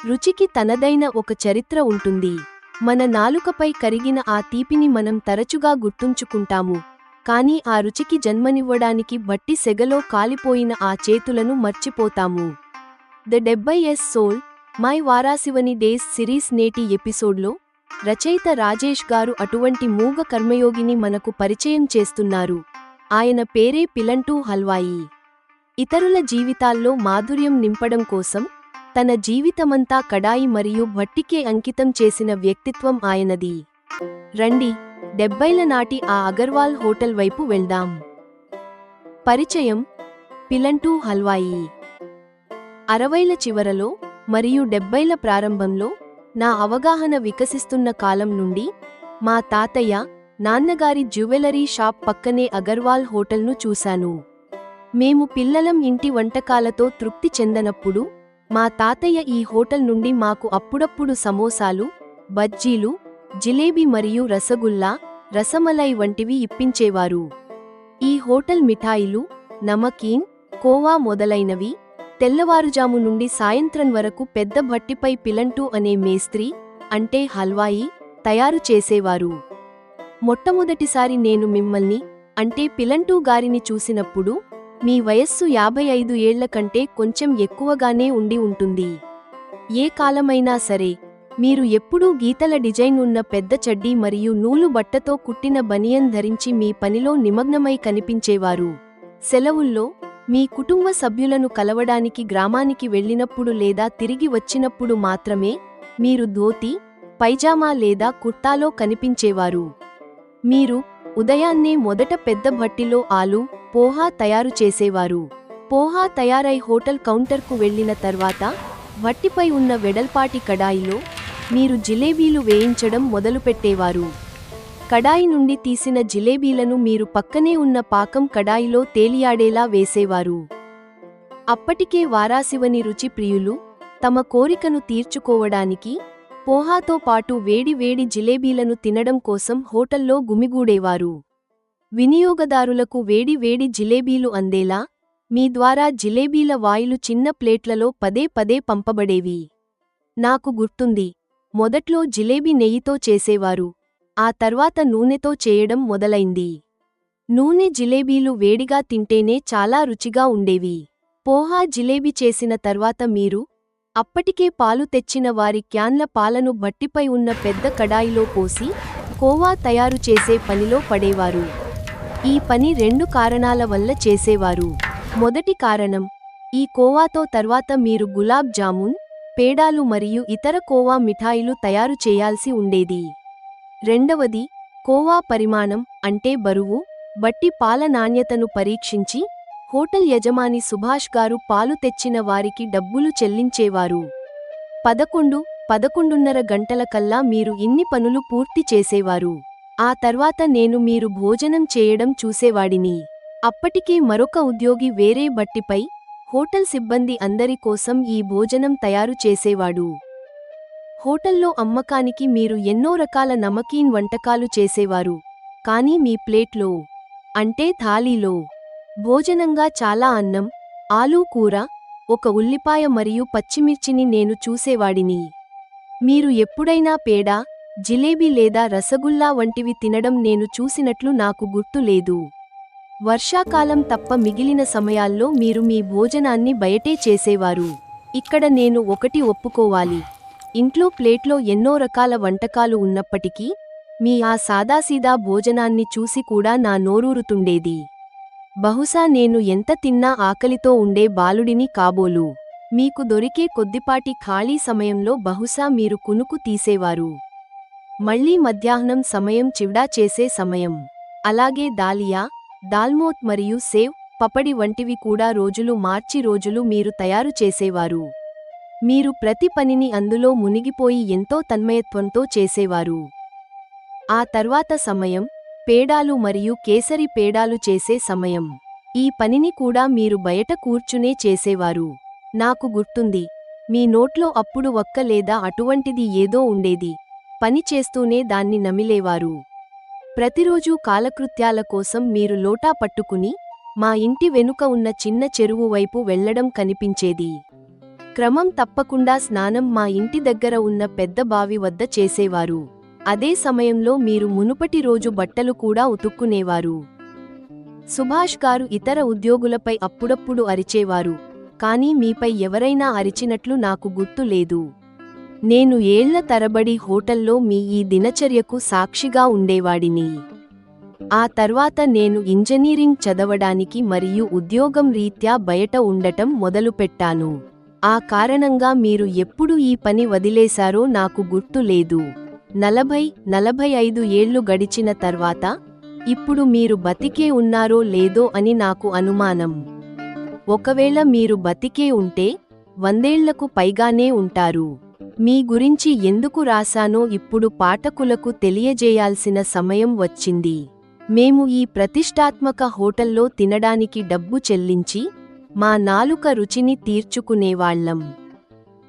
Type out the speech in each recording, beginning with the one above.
రుచికి తనదైన ఒక చరిత్ర ఉంటుంది. మన నాలుకపై కరిగిన ఆ తీపిని మనం తరచుగా గుర్తుంచుకుంటాము, కానీ ఆ రుచికి జన్మనివ్వడానికి బట్టి సెగలో కాలిపోయిన ఆ చేతులను మర్చిపోతాము. ద 70s సోల్ మై వారాసివని డేస్ సిరీస్ నేటి ఎపిసోడ్లో రచయిత రాజేష్ గారు అటువంటి మూగ కర్మయోగిని మనకు పరిచయం చేస్తున్నారు. ఆయన పేరే పిలంటూ హల్వాయి. ఇతరుల జీవితాల్లో మాధుర్యం నింపడం కోసం తన జీవితమంతా కడాయి మరియు భట్టికే అంకితం చేసిన వ్యక్తిత్వం ఆయనది. రండి, 70ల నాటి ఆ అగర్వాల్ హోటల్ వైపు వెళ్దాం. పరిచయం: పిలంటూ హల్వాయి 60ల చివరలో మరియు 70ల ప్రారంభంలో నా అవగాహన వికసిస్తున్న కాలం నుండి మా తాతయ్య, నాన్నగారి జ్యువెలరీ షాప్ పక్కనే అగర్వాల్ హోటల్ను చూశాను. మేము పిల్లలం ఇంటి వంటకాలతో తృప్తి చెందనప్పుడు మా తాతయ్య ఈ హోటల్ నుండి మాకు అప్పుడప్పుడు సమోసాలు, బజ్జీలు, జిలేబీ మరియు రసగుల్లా, రసమలై వంటివి ఇప్పించేవారు. ఈ హోటల్ మిఠాయిలు, నమకీన్, కోవా మొదలైనవి తెల్లవారుజాము నుండి సాయంత్రం వరకు పెద్ద భట్టిపై పిలంటూ అనే మేస్త్రీ, అంటే హల్వాయి, తయారు చేసేవారు. మొట్టమొదటిసారి నేను మిమ్మల్ని, అంటే పిలంటూ గారిని చూసినప్పుడు మీ వయస్సు 55 ఏళ్ల కంటే కొంచెం ఎక్కువగానే ఉండి ఉంటుంది. ఏ కాలమైనా సరే, మీరు ఎప్పుడూ గీతల డిజైన్ ఉన్న పెద్ద చడ్డీ మరియు నూలు బట్టతో కుట్టిన బనియన్ ధరించి మీ పనిలో నిమగ్నమై కనిపించేవారు. సెలవుల్లో మీ కుటుంబ సభ్యులను కలవడానికి గ్రామానికి వెళ్ళినప్పుడు లేదా తిరిగి వచ్చినప్పుడు మాత్రమే మీరు ధోతి, పైజామా లేదా కుర్తాలో కనిపించేవారు. మీరు ఉదయాన్నే మొదట పెద్ద భట్టిలో ఆలు, పోహా తయారు చేసేవారు. పోహా తయారై హోటల్ కౌంటర్కు వెళ్లిన తర్వాత భట్టిపై ఉన్న వెడల్పాటి కడాయిలో మీరు జిలేబీలు వేయించడం మొదలుపెట్టేవారు. కడాయి నుండి తీసిన జిలేబీలను మీరు పక్కనే ఉన్న పాకం కడాయిలో తేలియాడేలా వేసేవారు. అప్పటికే వారాసివని రుచి ప్రియులు తమ కోరికను తీర్చుకోవడానికి పోహాతో పాటు వేడి వేడి జిలేబీలను తినడం కోసం హోటల్లో గుమిగూడేవారు. వినియోగదారులకు వేడి వేడి జిలేబీలు అందేలా మీ ద్వారా జిలేబీల వాయిలు చిన్న ప్లేట్లలో పదే పదే పంపబడేవి. నాకు గుర్తుంది, మొదట్లో జిలేబీ నెయ్యితో చేసేవారు, ఆ తర్వాత నూనెతో చేయడం మొదలైంది. నూనె జిలేబీలు వేడిగా తింటేనే చాలా రుచిగా ఉండేవి. పోహా జిలేబీ చేసిన తర్వాత మీరు అప్పటికే పాలు తెచ్చిన వారి క్యాన్ల పాలను భట్టిపై ఉన్న పెద్ద కడాయిలో పోసి కోవా తయారు చేసే పనిలో పడేవారు. ఈ పని 2 కారణాల వల్ల చేసేవారు. మొదటి కారణం, ఈ కోవాతో తర్వాత మీరు గులాబ్ జామున్, పేడాలు మరియు ఇతర కోవా మిఠాయిలు తయారు చేయాల్సి ఉండేది. రెండవది, కోవా పరిమాణం, అంటే బరువు, బట్టి పాల నాణ్యతను పరీక్షించి హోటల్ యజమాని సుభాష్ గారు పాలు తెచ్చిన వారికి డబ్బులు చెల్లించేవారు. 11:30 గంటల కల్లా మీరు ఇన్ని పనులు పూర్తి చేసేవారు. ఆ తర్వాత నేను మీరు భోజనం చేయడం చూసేవాడిని. అప్పటికే మరొక ఉద్యోగి వేరే బట్టిపై హోటల్ సిబ్బంది అందరి కోసం ఈ భోజనం తయారు చేసేవాడు. హోటల్లో అమ్మకానికి మీరు ఎన్నో రకాల నమకీన్ వంటకాలు చేసేవారు, కానీ మీ ప్లేట్లో, అంటే థాలీలో భోజనంగా చాలా అన్నం, ఆలూ కూర, ఒక ఉల్లిపాయ మరియు పచ్చిమిర్చిని నేను చూసేవాడిని. మీరు ఎప్పుడైనా పేడ, జిలేబీ లేదా రసగుల్లా వంటివి తినడం నేను చూసినట్లు నాకు గుర్తు లేదు. వర్షాకాలం తప్ప మిగిలిన సమయాల్లో మీరు మీ భోజనాన్ని బయటే చేసేవారు. ఇక్కడ నేను ఒకటి ఒప్పుకోవాలి, ఇంట్లో ప్లేట్లో ఎన్నో రకాల వంటకాలు ఉన్నప్పటికీ మీ ఆ సాదాసీదా భోజనాన్ని చూసి కూడా నా నోరూరుతుండేది. బహుశా నేను ఎంత తిన్నా ఆకలితో ఉండే బాలుడిని కాబోలు. మీకు దొరికే కొద్దిపాటి ఖాళీ సమయంలో బహుశా మీరు కునుకు తీసేవారు. మళ్లీ మధ్యాహ్నం సమయం చివడా చేసే సమయం. అలాగే దాలియా, దాల్మోత్ మరియు సేవ్, పపడి వంటివి కూడా రోజులు మార్చి రోజులు మీరు తయారు చేసేవారు. మీరు ప్రతి పనిని అందులో మునిగిపోయి ఎంతో తన్మయత్వంతో చేసేవారు. ఆ తర్వాత సమయం, పేడాలు మరియు కేసరి పేడాలు చేసే సమయం. ఈ పనిని కూడా మీరు బయట కూర్చునే చేసేవారు. నాకు గుర్తుంది, మీ నోట్లో అప్పుడు ఒక్క లేదా అటువంటిది ఏదో ఉండేది, పని చేస్తూనే దాన్ని నమిలేవారు. ప్రతిరోజూ కాలకృత్యాల కోసం మీరు లోటా పట్టుకుని మా ఇంటి వెనుక ఉన్న చిన్న చెరువు వైపు వెళ్లడం కనిపించేది. క్రమం తప్పకుండా స్నానం మా ఇంటి దగ్గర ఉన్న పెద్ద బావి వద్ద చేసేవారు. అదే సమయంలో మీరు మునుపటి రోజు బట్టలు కూడా ఉతుక్కునేవారు. సుభాష్ గారు ఇతర ఉద్యోగులపై అప్పుడప్పుడు అరిచేవారు, కానీ మీపై ఎవరైనా అరిచినట్లు నాకు గుర్తు లేదు. నేను ఏళ్ల తరబడి హోటల్లో మీ ఈ దినచర్యకు సాక్షిగా ఉండేవాడిని. ఆ తర్వాత నేను ఇంజనీరింగ్ చదవడానికి మరియు ఉద్యోగం రీత్యా బయట ఉండటం మొదలుపెట్టాను. ఆ కారణంగా మీరు ఎప్పుడు ఈ పని వదిలేశారో నాకు గుర్తు లేదు. 40-45 ఏళ్లు గడిచిన తర్వాత ఇప్పుడు మీరు బతికే ఉన్నారో లేదో అని నాకు అనుమానం. ఒకవేళ మీరు బతికే ఉంటే 100 ఏళ్లకు పైగానే ఉంటారు. మీ గురించి ఎందుకు రాశానో ఇప్పుడు పాఠకులకు తెలియజేయాల్సిన సమయం వచ్చింది. మేము ఈ ప్రతిష్టాత్మక హోటల్లో తినడానికి డబ్బు చెల్లించి మా నాలుక రుచిని తీర్చుకునేవాళ్లం.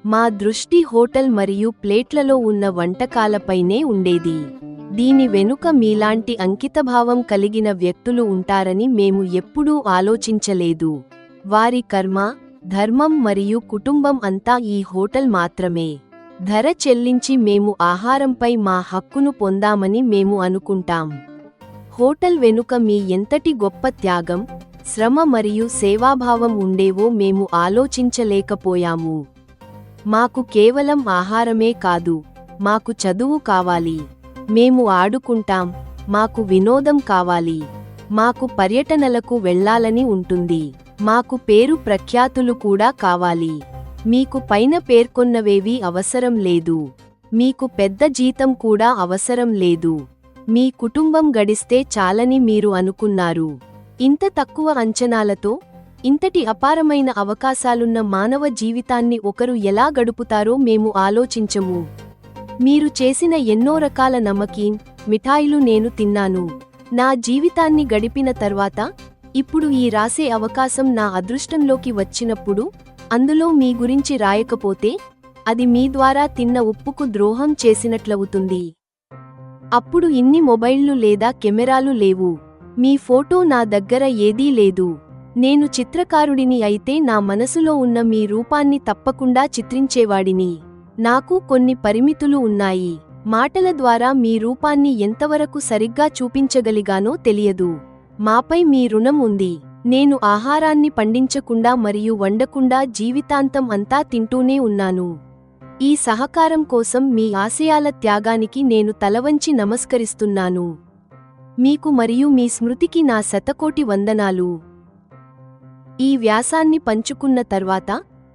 మా దృష్టి హోటల్ మరియు ప్లేట్లలో ఉన్న వంటకాలపైనే ఉండేది. దీని వెనుక మీలాంటి అంకితభావం కలిగిన వ్యక్తులు ఉంటారని మేము ఎప్పుడూ ఆలోచించలేదు. వారి కర్మ, ధర్మం మరియు కుటుంబం అంతా ఈ హోటల్ మాత్రమే. ధర చెల్లించి మేము ఆహారంపై మా హక్కును పొందామని మేము అనుకుంటాం. హోటల్ వెనుక మీ ఎంతటి గొప్ప త్యాగం, శ్రమ మరియు సేవాభావం ఉండేవో మేము ఆలోచించలేకపోయాము. మాకు కేవలం ఆహారమే కాదు, మాకు చదువు కావాలి. మేము ఆడుకుంటాం, మాకు వినోదం కావాలి. మాకు పర్యటనలకు వెళ్లాలని ఉంటుంది. మాకు పేరు ప్రఖ్యాతులు కూడా కావాలి. మీకు పైన పేర్కొన్నవేవీ అవసరం లేదు. మీకు పెద్ద జీతం కూడా అవసరం లేదు. మీ కుటుంబం గడిస్తే చాలని మీరు అనుకున్నారు. ఇంత తక్కువ అంచనాలతో ఇంతటి అపారమైన అవకాశాలున్న మానవ జీవితాన్ని ఒకరు ఎలా గడుపుతారో మేము ఆలోచించము. మీరు చేసిన ఎన్నో రకాల నమకీన్, మిఠాయిలు నేను తిన్నాను. నా జీవితాన్ని గడిపిన తర్వాత ఇప్పుడు ఈ రాసే అవకాశం నా అదృష్టంలోకి వచ్చినప్పుడు అందులో మీ గురించి రాయకపోతే అది మీ ద్వారా తిన్న ఉప్పుకు ద్రోహం చేసినట్లవుతుంది. అప్పుడు ఇన్ని మొబైళ్లు లేదా కెమెరాలు లేవు. మీ ఫోటో నా దగ్గర ఏదీ లేదు. నేను చిత్రకారుడిని అయితే నా మనసులో ఉన్న మీ రూపాన్ని తప్పకుండా చిత్రించేవాడిని. నాకు కొన్ని పరిమితులు ఉన్నాయి. మాటల ద్వారా మీ రూపాన్ని ఎంతవరకు సరిగ్గా చూపించగలిగానో తెలియదు. మాపై మీ రుణం ఉంది. నేను ఆహారాన్ని పండించకుండా మరియు వండకుండా జీవితాంతం అంతా తింటూనే ఉన్నాను. ఈ సహకారం కోసం మీ ఆశయాల త్యాగానికి నేను తలవంచి నమస్కరిస్తున్నాను. మీకు మరియు మీ స్మృతికి నా శతకోటి వందనాలు. ఈ వ్యాసాన్ని పంచుకున్న తర్వాత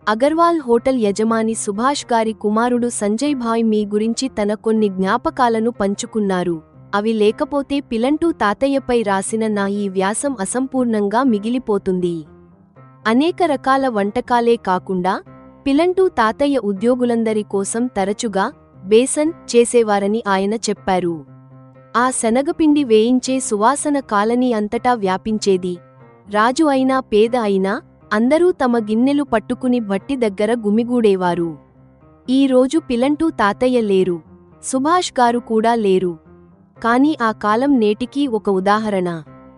అగర్వాల్ హోటల్ యజమాని సుభాష్ గారి కుమారుడు సంజయ్ భాయ్ మీ గురించి తన కొన్ని జ్ఞాపకాలను పంచుకున్నారు. అవి లేకపోతే పిలంటూ తాతయ్యపై రాసిన నా ఈ వ్యాసం అసంపూర్ణంగా మిగిలిపోతుంది. అనేక రకాల వంటకాలే కాకుండా పిలంటూ తాతయ్య ఉద్యోగులందరి కోసం తరచుగా బేసన్ చేసేవారని ఆయన చెప్పారు. ఆ శనగపిండి వేయించే సువాసన కాలనీ అంతటా వ్యాపించేది. రాజు అయినా పేద అయినా అందరూ తమ గిన్నెలు పట్టుకుని భట్టి దగ్గర గుమిగూడేవారు. ఈ రోజు పిలంటూ తాతయ్య లేరు, సుభాష్ గారు కూడా లేరు. కానీ ఆ కాలం నేటికీ ఒక ఉదాహరణ.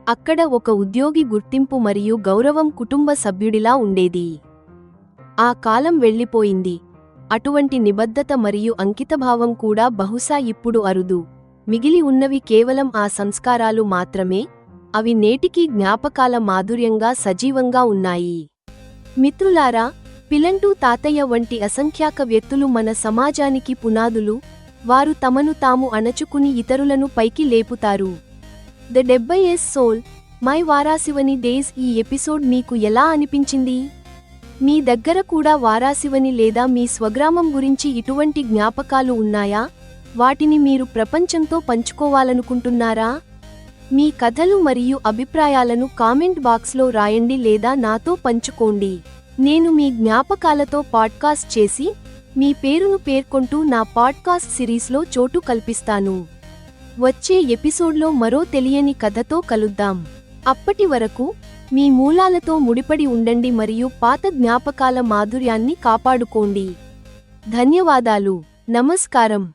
అక్కడ ఒక ఉద్యోగి గుర్తింపు మరియు గౌరవం కుటుంబ సభ్యుడిలా ఉండేది. ఆ కాలం వెళ్ళిపోయింది. అటువంటి నిబద్ధత మరియు అంకితభావం కూడా బహుశా ఇప్పుడు అరుదు. మిగిలి ఉన్నవి కేవలం ఆ సంస్కారాలు మాత్రమే. అవి నేటికీ జ్ఞాపకాల మాధుర్యంగా సజీవంగా ఉన్నాయి. మిత్రులారా, పిలంటూ తాతయ్య వంటి అసంఖ్యాక వ్యక్తులు మన సమాజానికి పునాదులు. వారు తమను తాము అణచుకుని ఇతరులను పైకి లేపుతారు. ద 70s సోల్, మై వారాసివని డేస్. ఈ ఎపిసోడ్ మీకు ఎలా అనిపించింది? మీ దగ్గర కూడా వారాసివని లేదా మీ స్వగ్రామం గురించి ఇటువంటి జ్ఞాపకాలు ఉన్నాయా? వాటిని మీరు ప్రపంచంతో పంచుకోవాలనుకుంటున్నారా? మీ కథలు మరియు అభిప్రాయాలను కామెంట్ బాక్స్లో రాయండి లేదా నాతో పంచుకోండి. నేను మీ జ్ఞాపకాలతో పాడ్కాస్ట్ చేసి మీ పేరును పేర్కొంటూ నా పాడ్కాస్ట్ సిరీస్లో చోటు కల్పిస్తాను. వచ్చే ఎపిసోడ్లో మరో తెలియని కథతో కలుద్దాం. అప్పటి వరకు మీ మూలాలతో ముడిపడి ఉండండి మరియు పాత జ్ఞాపకాల మాధుర్యాన్ని కాపాడుకోండి. ధన్యవాదాలు. నమస్కారం.